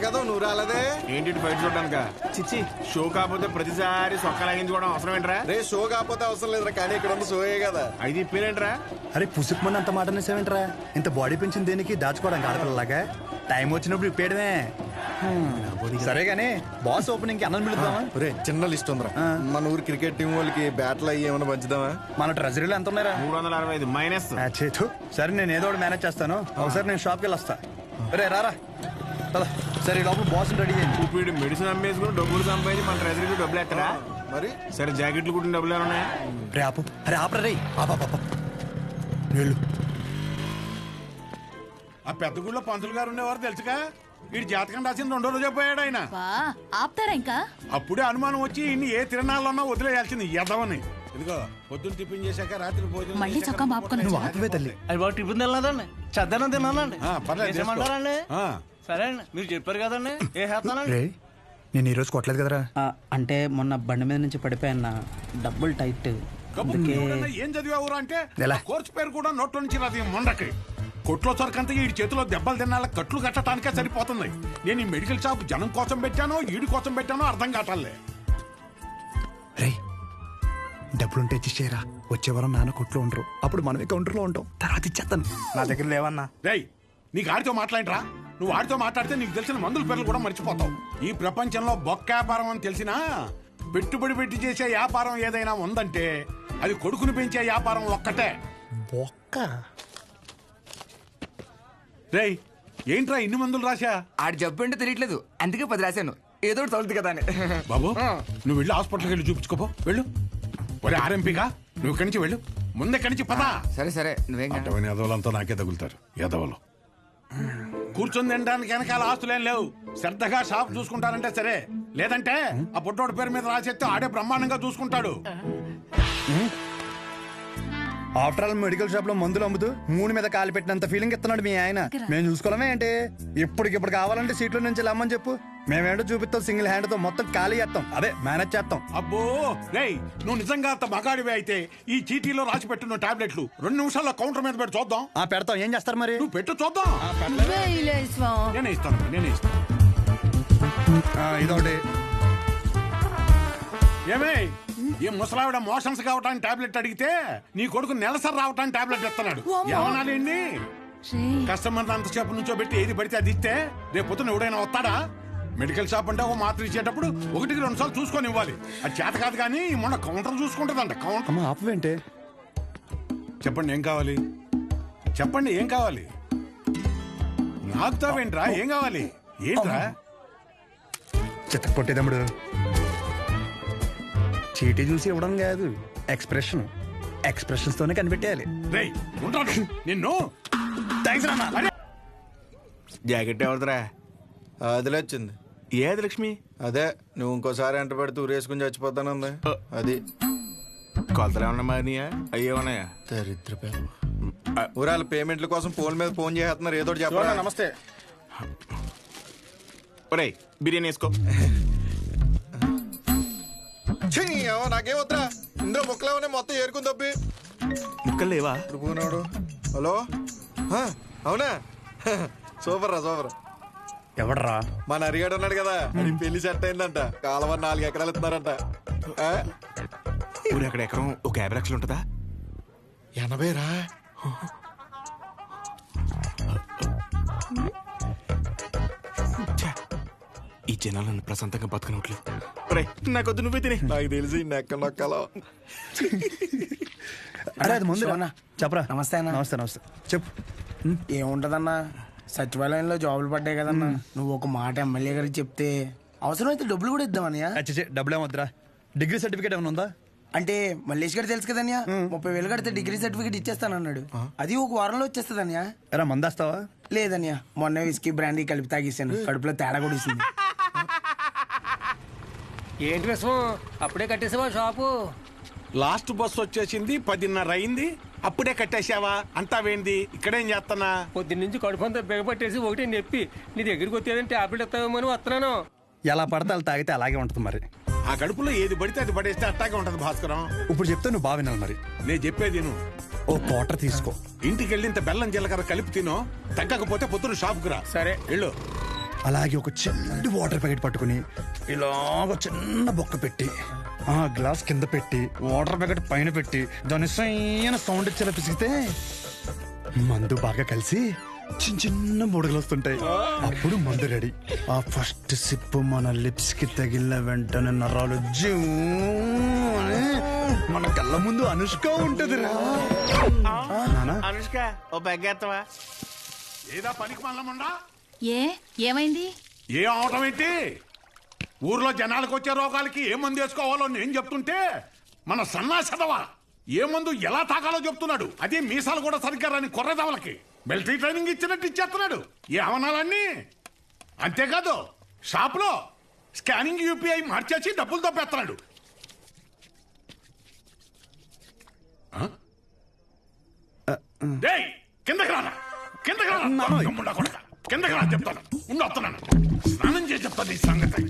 కదా నువ్వు రాలేదే ఏంటి బయట చూడడానిక? చిచ్చి, షో కాకపోతే ప్రతిసారి సొక్క లాగించుకోవడం అవసరం ఏంట్రా? రే షో కాకపోతే అవసరం లేదురా, కానీ ఇక్కడ ఉంది షోయే కదా. అయితే ఇప్పేరేంట్రా? అరే పుసుకుమని అంత మాట అనేసేవేంట్రా? ఇంత బాడీ పెంచింది దేనికి? దాచుకోవడానికి ఆడపిల్లలాగా టైం వచ్చినప్పుడు ఇప్పేయడమే. సరే గానీ బాస్ ఓపెనింగ్ కి అన్నం పిలుద్దామా? రే చిన్న లిస్ట్ ఉందిరా. మన ఊరు క్రికెట్ టీం వాళ్ళకి బ్యాట్లు అయ్యి ఏమైనా పంచుదామా? మన ట్రెజరీలో ఎంత ఉన్నారా? 365 మైనస్. సరే నేను ఏదో ఒకటి మేనేజ్ చేస్తాను. ఒకసారి నేను షాప్కి వెళ్ళి వస్తా. రే రారా. సరే లోపల బాస్ రెడీ చేయండి. ఇప్పుడు మెడిసిన్ అమ్మేసుకుని డబ్బులు సంపాదించి మన ట్రెజరీకి డబ్బులు ఎత్తరా? మరి సరే జాకెట్లు కుట్టిన డబ్బులు ఏమన్నా? రే ఆపు. అరే ఆపరా రే. వెళ్ళు. ఆ పెద్ద గుళ్ళో పంతులు గారు ఉండేవారు తెలుసుగా. వీడి జాతకం రాసిన 2 రోజు పోయాడు ఆయన. ఆపుతారా ఇంకా? అప్పుడే అనుమానం వచ్చి ఇన్ని ఏ తిరణాలన్నా వదిలేయాల్సింది ఎదవని. ఇదిగో పొద్దున్న టిఫిన్ చేశాక రాత్రి భోజనం మళ్ళీ చొక్కా మాపుకొని నువ్వు ఆపవే తల్లి. అది బాగా టిఫిన్ తినలేదండి, చద్దనం తినాలండి. పర్లేదు చేసేయమంటారండి? ఆ. సరే అండి, మీరు చెప్పారు కదండి, ఏ చేస్తానండి. రే నేను ఈరోజు కొట్టలేదు కదరా. అంటే మొన్న బండి మీద నుంచి పడిపోయాన్న, డబ్బులు టైట్. ఎవడన్నా ఏం చదివావురా అంటే ఎలా? కోర్సు పేరు కూడా నోట్లో నుంచి రాదు ఈ మొండకి. కొట్లో సరికంతా ఈ చేతిలో దెబ్బలు తినాల కట్లు కట్టడానికే సరిపోతుంది. నేను ఈ మెడికల్ షాప్ జనం కోసం పెట్టానో ఈడి కోసం పెట్టానో అర్థం కావట్లే. రే డబ్బులుంటే ఇచ్చేయరా. వచ్చే వారం నాన్న కొట్లో ఉండరు, అప్పుడు మనమే కౌంటర్లో ఉంటాం. తర్వాత ఇచ్చేస్తాను. నా దగ్గర లేవన్నా. రేయ్ నీకు ఆడితో మాట్లాడరా? నువ్వు ఆడితో మాట్లాడితే నీకు తెలిసిన మందుల పేర్లు కూడా మర్చిపోతావు. ఈ ప్రపంచంలో బొక్క వ్యాపారం అని తెలిసినా పెట్టుబడి పెట్టి చేసే వ్యాపారం ఏదైనా ఉందంటే అది కొడుకుని పెంచే వ్యాపారం ఒక్కటే. బొక్క. రేయ్ ఏంట్రా ఇన్ని మందులు రాశా? ఆడు జబ్బు అంటే తెలియట్లేదు, అందుకే 10 రాశాను. ఏదో ఒకటి తగులుతుంది కదా అని. బాబు నువ్వు వెళ్ళి హాస్పిటల్కి వెళ్ళి చూపించుకోపో. వెళ్ళు. ఒరే ఆర్ఎంపీగా నువ్వు ఇక్కడి నుంచి వెళ్ళు. ముందు ఇక్కడి నుంచి పదా. సరే సరే నువ్వేం కాదు. అటువంటి ఎదవలంతా నాకే తగులుతారు. ఎదవలు కూర్చొని తినడానికి వెనకాల ఆస్తులేం లేవు. శ్రద్ధగా షాప్ చూసుకుంటారంటే సరే, లేదంటే ఆ పుట్టోడు పేరు మీద రాసేస్తే ఆడే బ్రహ్మాండంగా చూసుకుంటాడు. ఆఫ్టర్ ఆల్ మెడికల్ షాప్ లో మందులు అమ్ముతూ 3 మీద కాలు పెట్టినంత ఫీలింగ్ ఇస్తున్నాడు మీ ఆయన. మేము చూసుకోవడమే ఏంటి? ఇప్పటికిప్పుడు కావాలంటే సీట్లో నుంచి లమ్మని చెప్పు, మేమేంటో చూపిస్తాం. సింగిల్ హ్యాండ్ తో మొత్తం ఖాళీ చేస్తాం, అదే మేనేజ్ చేస్తాం. అబ్బో రేయ్ నువ్వు నిజంగా అంత మగాడివే అయితే ఈ చీటీలో రాసి పెట్టున్న టాబ్లెట్లు 2 నిమిషాల్లో కౌంటర్ మీద పెట్టి చూద్దాం. పెడతాం. ఏం చేస్తారు మరి? నువ్వు పెట్టు చూద్దాం. నేనే ఇస్తాను. ఇదొకటి. ఏమే ఈ ముసలావిడ మోషన్స్ కావటానికి టాబ్లెట్ అడిగితే నీ కొడుకు నెలసరి రావటానికి టాబ్లెట్ ఇస్తున్నాడు. ఏమనాలండి? కస్టమర్ అంతసేపు నుంచో పెట్టి ఏది పడితే అది ఇస్తే రేపు పొద్దున ఎవడైనా వస్తాడా? మెడికల్ షాప్ అంటే ఒక మాత్ర ఇచ్చేటప్పుడు 1-2 సార్లు చూసుకొని ఇవ్వాలి. అది చేత కాదు కానీ మొన్న కౌంటర్ చూసుకుంటుందంట. కౌంటర్ ఆపవేంటే? చెప్పండి ఏం కావాలి? చెప్పండి ఏం కావాలి? నాకుతావేంట్రా? ఏం కావాలి? ఏంట్రా? చిత్త కొట్టేదమ్ముడు. చీటీ చూసి ఇవ్వడం కాదు, ఎక్స్ప్రెషన్స్ తోనే కనిపెట్టేయాలి. రేయ్ ఉంటాడు నిన్ను. జాకెట్ ఎవరిదిరా? అదిలే వచ్చింది. ఏది లక్ష్మి? అదే నువ్వు ఇంకోసారి ఎంట పెడితే ఊరేసుకుని చచ్చిపోతానుంది. అది కొలతలు ఏమన్నా మారినాయా? అయ్యేమన్నాయా? దరిద్ర ఊరాల పేమెంట్ల కోసం ఫోన్ మీద ఫోన్ చేస్తున్నారు. ఏదో చెప్పాలి. నమస్తే. ఒరేయ్ బిర్యానీ వేసుకో. నాకేం వద్దా? ఇందులో ముక్కలేమనే మొత్తం ఏరుకుని తప్పి ముక్కలు లేవా? పోనాడు. హలో అవునా? సూపర్ రా సూపర్. ఎవడరా? మన అరిగాడు ఉన్నాడు కదా, అది పెళ్లి సెట్ అయిందంట. కాలువ 4 ఎకరాలు ఇస్తున్నారంట. ఊరు అక్కడ ఎకరం ఒక 50 లక్షలు ఉంటుందా? 80 రా. ఈ జనాలు నన్ను ప్రశాంతంగా బతకనట్లు. నాకొద్దు, నువ్వే తినే. నాకు తెలిసి నెక్క నొక్కలో. అరే అది ముందు చెప్పరా. నమస్తే అన్న. నమస్తే చెప్పు. ఏముంటదన్నా, సచివాలయంలో జాబులు పడ్డాయి కదన్నా. నువ్వు ఒక మాట ఎమ్మెల్యే గారికి చెప్తే అవసరమైతే డబ్బులు కూడా ఇద్దామన్నయ్య. డబ్బులు ఏమొద్దురా. డిగ్రీ సర్టిఫికేట్ ఏమైనా ఉందా? అంటే మల్లేష్ గారు తెలుసు కదన్యా, 30,000 కడితే డిగ్రీ సర్టిఫికేట్ ఇచ్చేస్తానన్నాడు. అది ఒక వారంలో వచ్చేస్తుందన్యా. ఎరా మందేస్తావా? లేదన్యా, మొన్న విస్కీ బ్రాండీ కలిపి తాగేసాను, కడుపులో తేడా కూడా ఇస్తుంది. ఏంటి విషయం? అప్పుడే కట్టేసావా షాపు? లాస్ట్ బస్ వచ్చేసింది, 10:30 అయింది. అప్పుడే కట్టేశావా? అంతా వేంది? ఇక్కడేం చేస్తున్నా? పొద్దున్నుంచి కడుపంతా బిగపట్టేసి ఒకటి నొప్పి. నీ దగ్గరికి వచ్చేదంటే టాబ్లెట్ ఇస్తావేమో అని వస్తున్నాను. ఎలా పడితే అలా తాగితే అలాగే ఉంటుంది మరి. ఆ కడుపులో ఏది పడితే అది పడేస్తే అట్టాగే ఉంటది భాస్కరం. ఇప్పుడు చెప్తే నువ్వు బాగా వినాలి మరి. నేను చెప్పేది నువ్వు ఓ క్వార్టర్ తీసుకో. ఇంటికి వెళ్ళి ఇంత బెల్లం జీలకర్ర కలిపి తినో. తగ్గకపోతే పొద్దున షాప్కి రా. సరే వెళ్ళు. అలాగే ఒక చిన్న వాటర్ ప్యాకెట్ పట్టుకుని ఇలాగ చిన్న బొక్క పెట్టి ఆ గ్లాస్ కింద పెట్టి వాటర్ ప్యాకెట్ పైన పెట్టి దాని సైన సౌండ్ ఇచ్చేలా పిసిగితే మందు బాగా కలిసి చిన్న చిన్న బుడగలు వస్తుంటాయి. అప్పుడు మందు రెడీ. ఆ ఫస్ట్ సిప్ మన లిప్స్ కి తగిలిన వెంటనే నరాలు జూ అని మన కళ్ళ ముందు అనుష్క ఉంటదిరా. అనుష్క ఓ బెగ్గేత్తవా? ఏదా పనికి మల్లముండా? ఏమైంది? ఏ అవటం ఏంటి? ఊర్లో జనాలకు వచ్చే రోగాలకి ఏ మందు వేసుకోవాలో నేను చెప్తుంటే మన సన్నాసదవా ఏ మందు ఎలా తాగాలో చెప్తున్నాడు. అదే మీసాలు కూడా సరిగ్గా రాని కొర్రదవలకి మిలిటరీ ట్రైనింగ్ ఇచ్చినట్టు ఇచ్చేస్తున్నాడు. ఏ అవనాలన్నీ అంతేకాదు షాప్లో స్కానింగ్ యూపీఐ మార్చేసి డబ్బులు తప్పేస్తున్నాడు. కిందకి రానా? కిందకి రానా? కిందకి రా చెప్తాను. వస్తున్నాను, స్నానం చేసి చెప్తాను ఈ సంగతి.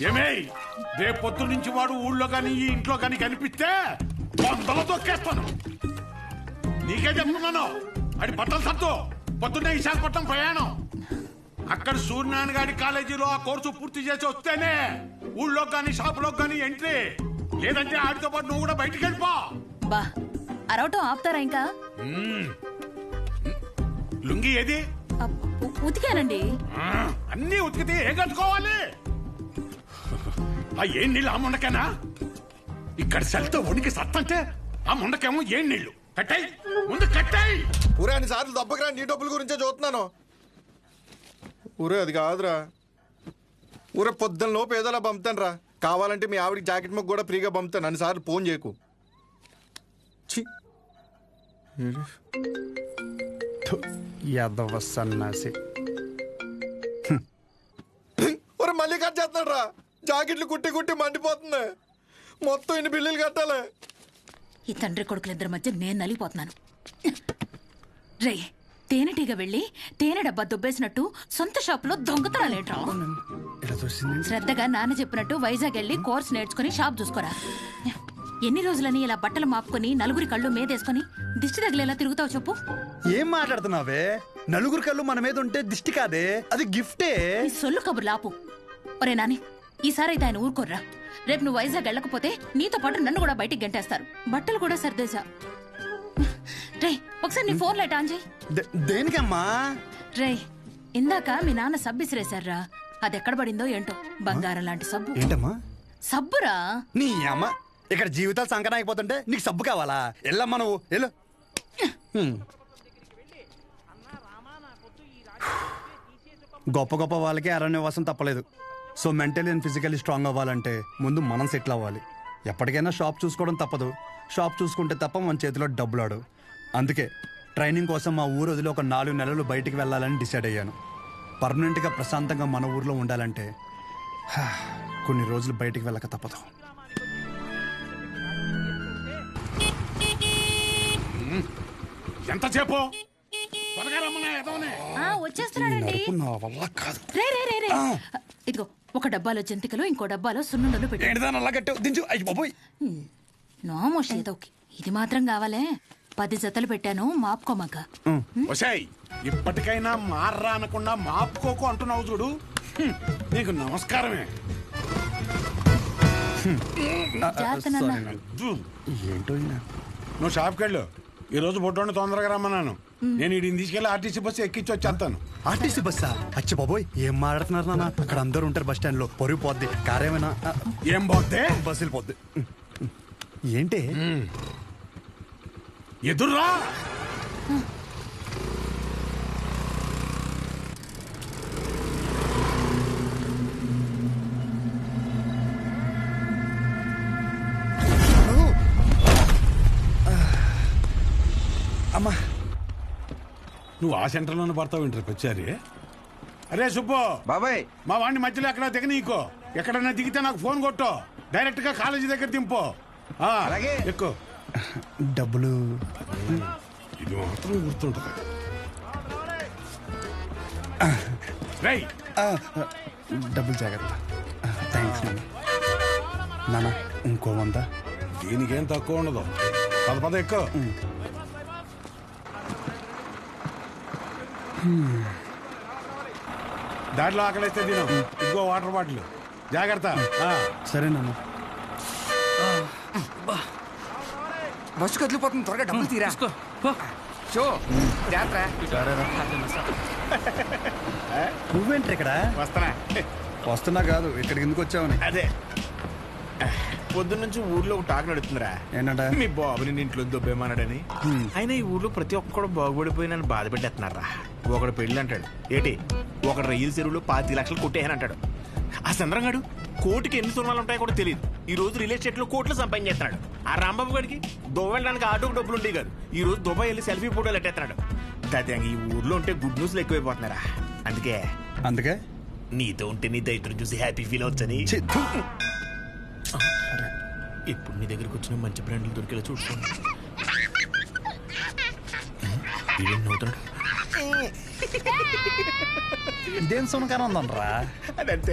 ఏమే రేపొద్దు నుంచి వాడు ఊళ్ళో కానీ ఈ ఇంట్లో కానీ కనిపిస్తే వందలు తొక్కేస్తాను. నీకే చెప్తున్నాను. అది బట్టలు సత్తు పొద్దున్నే విశాఖపట్నం ప్రయాణం. అక్కడ సూర్యనారాయణ గారి కాలేజీలో ఆ కోర్సు పూర్తి చేసి వస్తేనే ఊళ్ళో కానీ షాపులో కానీ ఎంట్రీ. లేదంటే ఆడితో పాటు నువ్వు కూడా బయటికి వెళ్ళిపో. బా అరవటం ఆపుతారా ఇంకా? లుంగి ఏది? ఉతికానండి. అన్నీ ఉతికితే ఏం కట్టుకోవాలి? ఆ ఏం నీళ్ళు ఆ ముండకేనా? ఇక్కడ సెల్తో ఉనికి సత్తంటే ఆ ముండకేమో ఏం నీళ్లు? కట్టాయి ముందు కట్టాయి. ఊరే అన్ని సార్లు దెబ్బకిరా, నీ డబ్బుల గురించే చూస్తున్నాను. ఊరే అది కాదురా. ఊరే పొద్దున్న లోపు ఏదోలా పంపుతాను రా. కావాలంటే మీ ఆవిడకి జాకెట్ మొక్క కూడా ఫ్రీగా పంపుతాను. అన్ని సార్లు ఫోన్ చేయకు. యాదవ సన్నాసి. ఊరే మళ్ళీ కట్ చేస్తున్నాడు రా. జాకెట్లు కుట్టి కుట్టి మండిపోతుంది. మొత్తం ఇన్ని బిల్లులు కట్టాలి. ఈ తండ్రి కొడుకులిద్దరి మధ్య నేను నలిగిపోతున్నాను. రే తేనెటీగ వెళ్ళి తేనె డబ్బా దుబ్బేసినట్టు సొంత షాపులో దొంగతనాలేంట్రా? శ్రద్ధగా నాన్న చెప్పినట్టు వైజాగ్ వెళ్ళి కోర్స్ నేర్చుకుని షాప్ చూసుకోరా. ఎన్ని రోజులని ఇలా బట్టలు మాపుకొని నలుగురి కళ్ళు మీదేసుకొని దిష్టి తగిలేలా తిరుగుతావు చెప్పు? ఏం మాట్లాడుతున్నావే? నలుగురు కళ్ళు మన మీద ఉంటే దిష్టి కాదే, అది గిఫ్టే. ఈ సొల్లు కబుర్లు ఆపు. ఒరే నాని, ఈసారైతే ఆయన ఊరుకోర్రా. రేపు నువ్వు వైజాగ్ వెళ్ళకపోతే నీతో పాటు నన్ను కూడా బయటికి గంటేస్తారు. బట్టలు కూడా సర్దేశా. రే ఒకసారి నీ ఫోన్ లైట్ ఆన్ చేయి. దేనికమ్మా? రే ఇందాక మీ నాన్న సబ్బు ఇసిరేశారా, అది ఎక్కడ పడిందో ఏంటో. బంగారం లాంటి సబ్బు. ఏంటమ్మా? సబ్బురా. నీ అమ్మ ఇక్కడ జీవితాలు సంకటం అయిపోతుంటే నీకు సబ్బు కావాలా? వెళ్ళమ్మా నువ్వు వెళ్ళు. గొప్ప గొప్ప వాళ్ళకి అరణ్యవాసం తప్పలేదు. So mentally and physically strong అవ్వాలంటే ముందు మనం సెటిల్ అవ్వాలి. ఎప్పటికైనా షాప్ చూసుకోవడం తప్పదు. షాప్ చూసుకుంటే తప్ప మన చేతిలో డబ్బులు ఆడు. అందుకే ట్రైనింగ్ కోసం మా ఊరు వదిలి ఒక 4 నెలలు బయటికి వెళ్ళాలని డిసైడ్ అయ్యాను. పర్మనెంట్గా ప్రశాంతంగా మన ఊర్లో ఉండాలంటే కొన్ని రోజులు బయటికి వెళ్ళక తప్పదు. ఎంతసేపు? వచ్చేస్తున్నాడండి. నా వల్ల కాదు. రే రే రే రే ఇదిగో ఒక డబ్బాలో జంతికలు, ఇంకో డబ్బాలో సున్నుండలు పెట్టి. నోమోష్ ఏదోకి ఇది మాత్రం కావాలే. 10 జతలు పెట్టాను, మాపుకోమాక. ఇప్పటికైనా మార్రా అనకుండా మాపుకోకు అంటున్నావు చూడు. నీకు నమస్కారమే. ఏంటో నువ్వు షాప్కి వెళ్ళు. ఈ రోజు బొడ్డోని తొందరగా రమ్మన్నాను. నేను వీడిని తీసుకెళ్ళి ఆర్టీసీ బస్సు ఎక్కించి వచ్చేస్తాను. ఆర్టీసీ బస్సా? అచ్చి బాబోయ్, ఏం మాట్లాడుతున్నారు నాన్న? అక్కడ అందరూ ఉంటారు బస్ స్టాండ్ లో. పొరుగు పోద్ది. కారేమైనా ఏం పోతే? బస్సు వెళ్ళిపోద్ది. ఏంటి ఎదుర్రా? అమ్మా, నువ్వు ఆ సెంటర్లోనే పడతావు ఇంటర్ వచ్చారి. అరే సుబ్బు బాబాయ్, మా వాడిని మధ్యలో ఎక్కడ దిగ నీకో. ఎక్కడన్నా దిగితే నాకు ఫోన్ కొట్టు. డైరెక్ట్ గా కాలేజీ దగ్గర దింపు. అలాగే. ఎక్కువ డబ్బులు ఇది మాత్రం గుర్తుంటుంది. రై డబ్బులు జాగ్రత్త. థ్యాంక్స్ నాన్న. నాన్న ఇంకో 100. దీనికేం తక్కువ ఉండదు. పద ఎక్కువ. దాంట్లో ఆకలిస్తే తిను ఇంకో వాటర్ బాటిల్ జాగ్రత్త ఆ. సరేనన్న. బస్సు కదిలిపోతుంది, త్వరగా డబ్బులు తీరా. షో జాగ్రత్త. నువ్వేంటి ఇక్కడ? వస్తానా? వస్తున్నా కాదు, ఇక్కడికి ఎందుకు వచ్చావని. అదే పొద్దున్న నుంచి ఊర్లో ఒక టాక్ నడుతుందిరా. ఏంటంట? మీ బాబుని నీ ఇంట్లో దొబ్బేమన్నాడని. అయినా ఈ ఊర్లో ప్రతి ఒక్కడు బాగుపడిపోయి నన్ను బాధ పెట్టేస్తున్నారా. ఒకడు పెళ్ళి అంటాడు, ఏటి ఒకడు రైలు చెరువులో 25 లక్షలు కొట్టేయని అంటాడు. ఆ చంద్రంగాడు కోటికి ఎన్ని సున్నాలు ఉంటాయో కూడా తెలియదు. ఈ రోజు రియల్ ఎస్టేట్ లో కోట్లు సంపాదించేస్తున్నాడు. ఆ రాంబాబు గారికి దుబాయ్ వెళ్ళడానికి ఆటోకి డబ్బులు ఉండేవి కాదు. ఈ రోజు దుబాయ్ వెళ్ళి సెల్ఫీ ఫోటోలు ఎట్టేస్తున్నాడు. దాదాపు ఈ ఊర్లో ఉంటే గుడ్ న్యూస్లు ఎక్కువైపోతున్నారా. అందుకే నీతో ఉంటే నీ దైత్రం చూసి హ్యాపీ ఫీల్ అవచ్చని. ఛీ, థు. ఇప్పుడు నీ దగ్గరికి వచ్చిన మంచి బ్రాండ్లు దొరికేలా చూసుకోండి. ఇదేం సునకారం ఉందనరా? అదంతే.